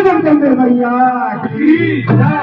जगदम्बे मैया की जय।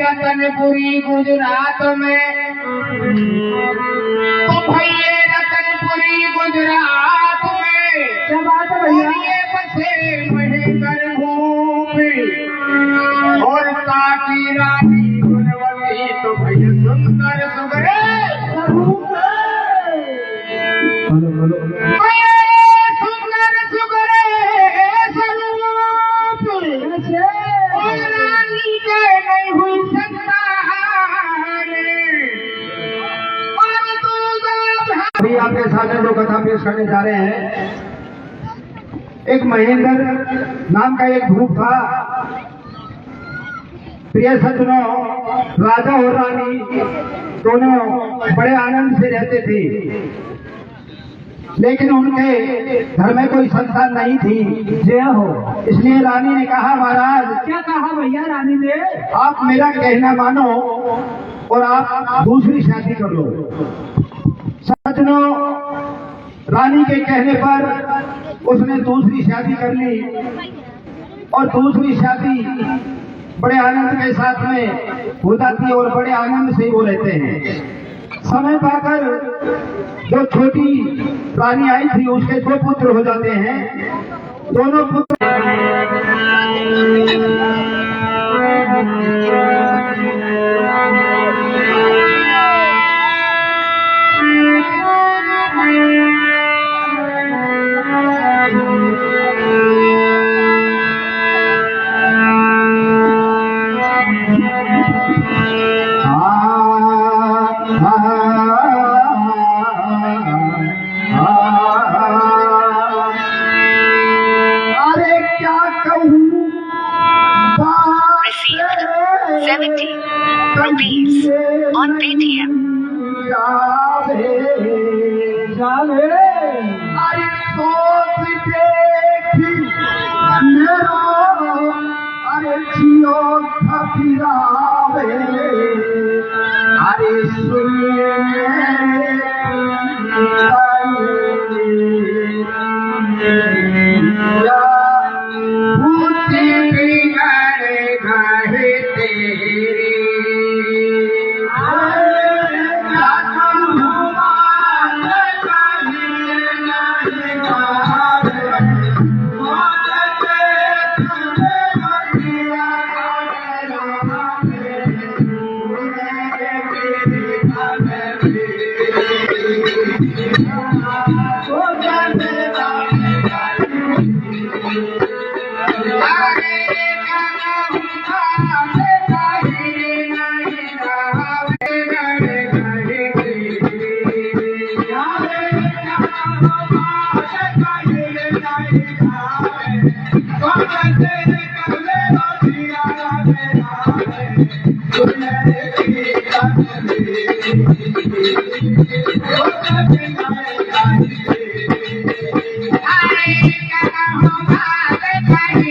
रतनपुरी गुजरात में, तो भैया रतनपुरी गुजरात में क्या बात है भैया बसे महेंद्र भूमि और काटी रानी गुणवती तो भैया सुंदर सुगरे आपके सामने जो कथा पेश करने जा रहे हैं, एक महेंद्र नाम का एक ग्रुप था। प्रिय सज्जनों, राजा और रानी दोनों बड़े आनंद से रहते थे, लेकिन उनके घर में कोई संतान नहीं थी। जय हो। इसलिए रानी ने कहा, महाराज। क्या कहा भैया रानी ने? आप मेरा कहना मानो और आप दूसरी शादी कर लो। सज्जनों, रानी के कहने पर उसने दूसरी शादी कर ली और दूसरी शादी बड़े आनंद के साथ में हो जाती और बड़े आनंद से वो रहते हैं। समय पाकर जो छोटी रानी आई थी उसके 2 पुत्र हो जाते हैं। दोनों पुत्र ₹70 on Paytm. Hare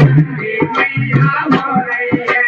मैया हो रही है।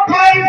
कोई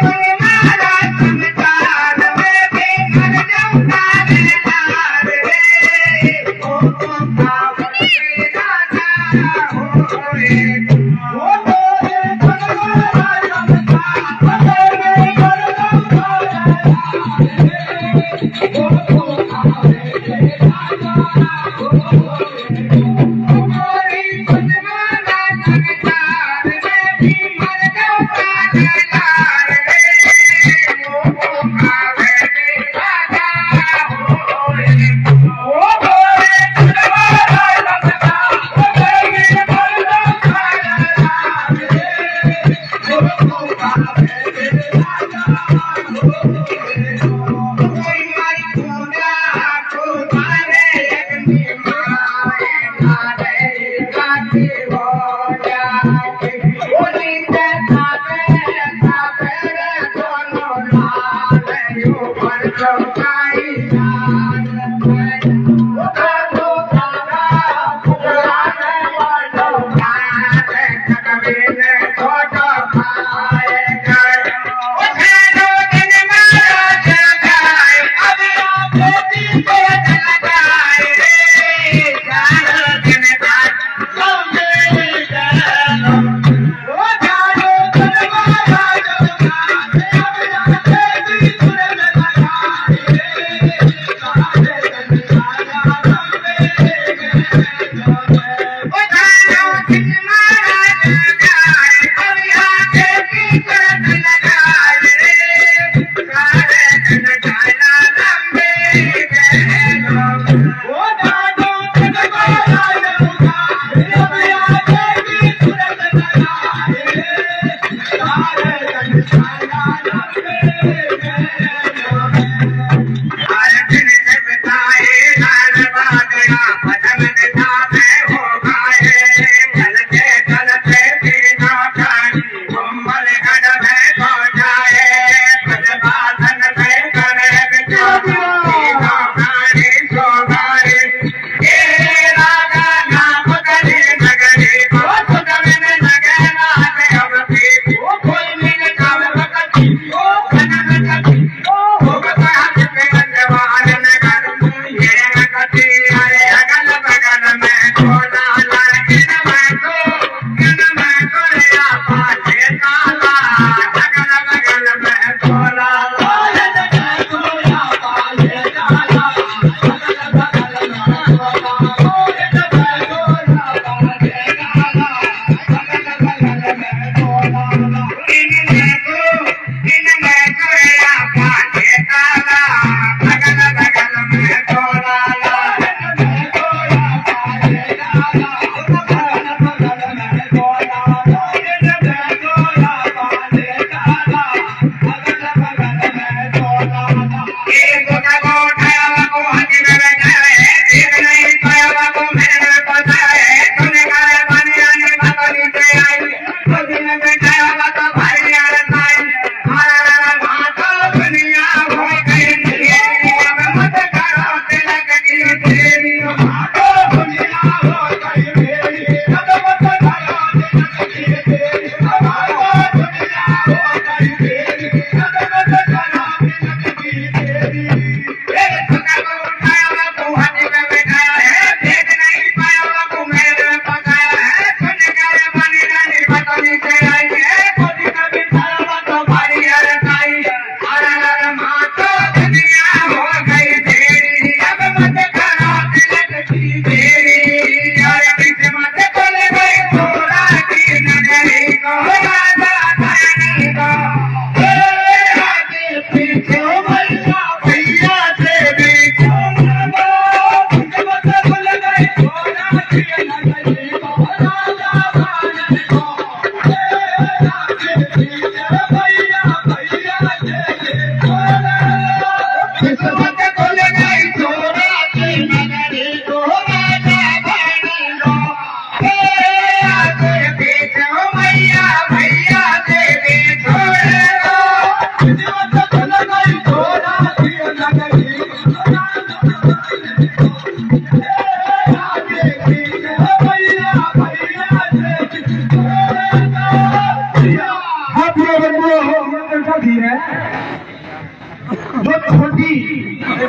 जो छोटी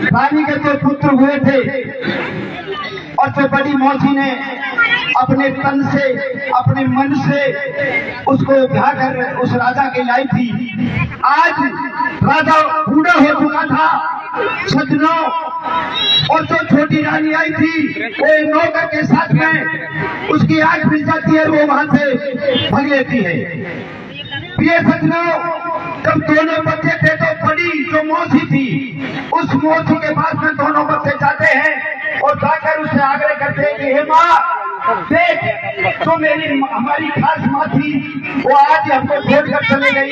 रानी के जो पुत्र हुए थे और जो बड़ी मौसी ने अपने तन से अपने मन से उसको ब्याह कर उस राजा के लाई थी। आज राजा बूढ़ा हो चुका था सजनों, और जो छोटी रानी आई थी वो नौकर के साथ में उसकी आंख मिल जाती है, वो वहां से भाग लेती है। प्रिय सजनों, जब दोनों बच्चे थे तो बड़ी जो मौसी थी उस मौसी के पास में दोनों बच्चे जाते हैं और जाकर उससे आग्रह करते हैं कि हे माँ देख, तो मेरी हमारी खास माँ थी वो आज हमको छोड़ कर चले गई,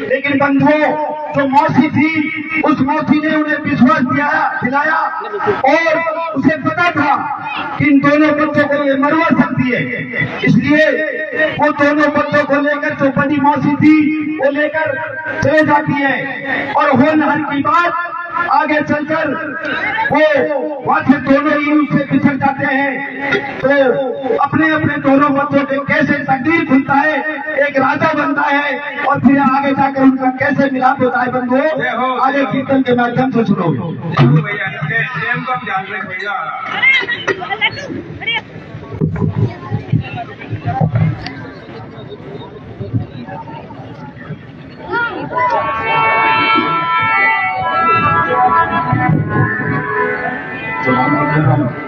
लेकिन बंधुओं जो मौसी थी उस मौसी ने उन्हें विश्वास दिलाया और उसे पता था कि इन दोनों बच्चों को ये मरवा सकती है, इसलिए वो दोनों बच्चों को लेकर जो बड़ी मौसी थी वो लेकर चले जाती है। और होनहार की बात आगे चलकर वो वहां से दोनों ही उससे बिछड़ जाते हैं, तो अपने अपने दोनों बच्चों के कैसे तकदीर खुलता है, एक राजा बनता है और फिर आगे जाकर उनका कैसे मिलाप होता है। बंधुओं आगे कीर्तन के माध्यम से सुनो। तो